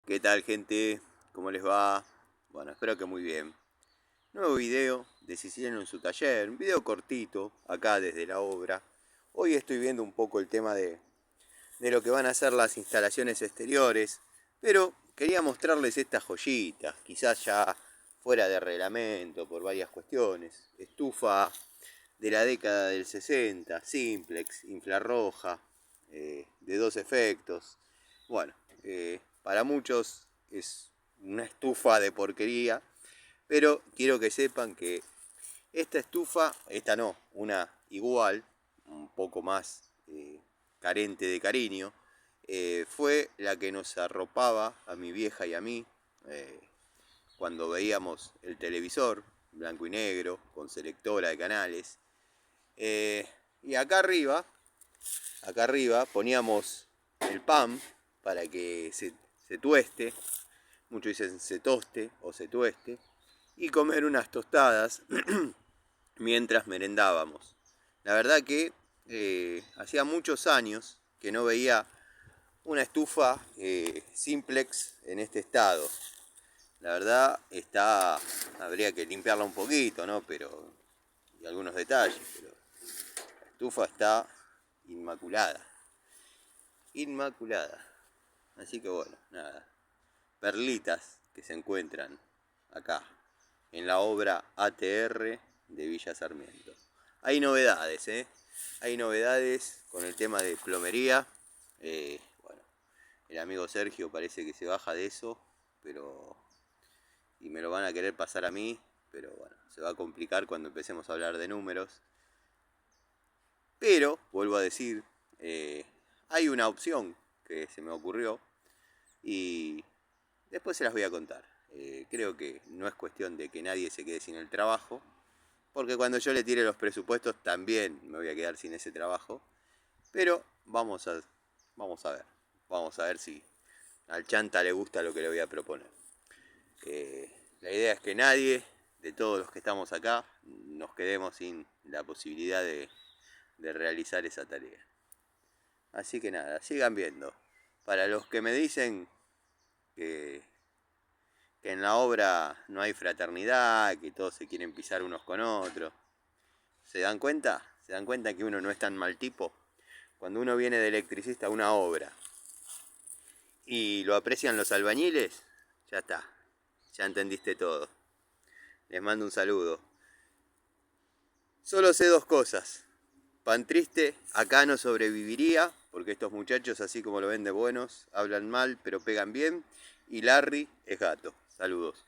¿Qué tal, gente? ¿Cómo les va? Bueno, espero que muy bien. Nuevo video de Siciliano en su taller, un video cortito, acá desde la obra. Hoy estoy viendo un poco el tema de lo que van a ser las instalaciones exteriores, pero quería mostrarles estas joyitas, quizás ya fuera de reglamento por varias cuestiones. Estufa de la década del 60, simplex, infrarroja, de 2 efectos. Bueno, para muchos es una estufa de porquería, pero quiero que sepan que esta estufa, esta no, una igual, un poco más carente de cariño, fue la que nos arropaba a mi vieja y a mí cuando veíamos el televisor, blanco y negro, con selectora de canales. Y acá arriba poníamos el pan para que se tueste, muchos dicen se toste o se tueste, y comer unas tostadas mientras merendábamos. La verdad que hacía muchos años que no veía una estufa simplex en este estado. La verdad habría que limpiarla un poquito, ¿no? Y algunos detalles, pero la estufa está inmaculada. Inmaculada. Así que bueno, nada. Perlitas que se encuentran acá, en la obra ATR de Villa Sarmiento. Hay novedades, Hay novedades con el tema de plomería. Bueno, el amigo Sergio parece que se baja de eso, y me lo van a querer pasar a mí, pero bueno, se va a complicar cuando empecemos a hablar de números. Pero, vuelvo a decir, hay una opción que se me ocurrió y después se las voy a contar. Creo que no es cuestión de que nadie se quede sin el trabajo, porque cuando yo le tire los presupuestos también me voy a quedar sin ese trabajo. Pero vamos a ver si al chanta le gusta lo que le voy a proponer. La idea es que nadie de todos los que estamos acá nos quedemos sin la posibilidad de realizar esa tarea. Así que nada, sigan viendo. Para los que me dicen que en la obra no hay fraternidad, que todos se quieren pisar unos con otros, ¿se dan cuenta? ¿Se dan cuenta que uno no es tan mal tipo? Cuando uno viene de electricista a una obra y lo aprecian los albañiles, ya está, ya entendiste todo. Les mando un saludo. Solo sé dos cosas. Pan triste, acá no sobreviviría, porque estos muchachos, así como lo ven de buenos, hablan mal, pero pegan bien. Y Larry es gato. Saludos.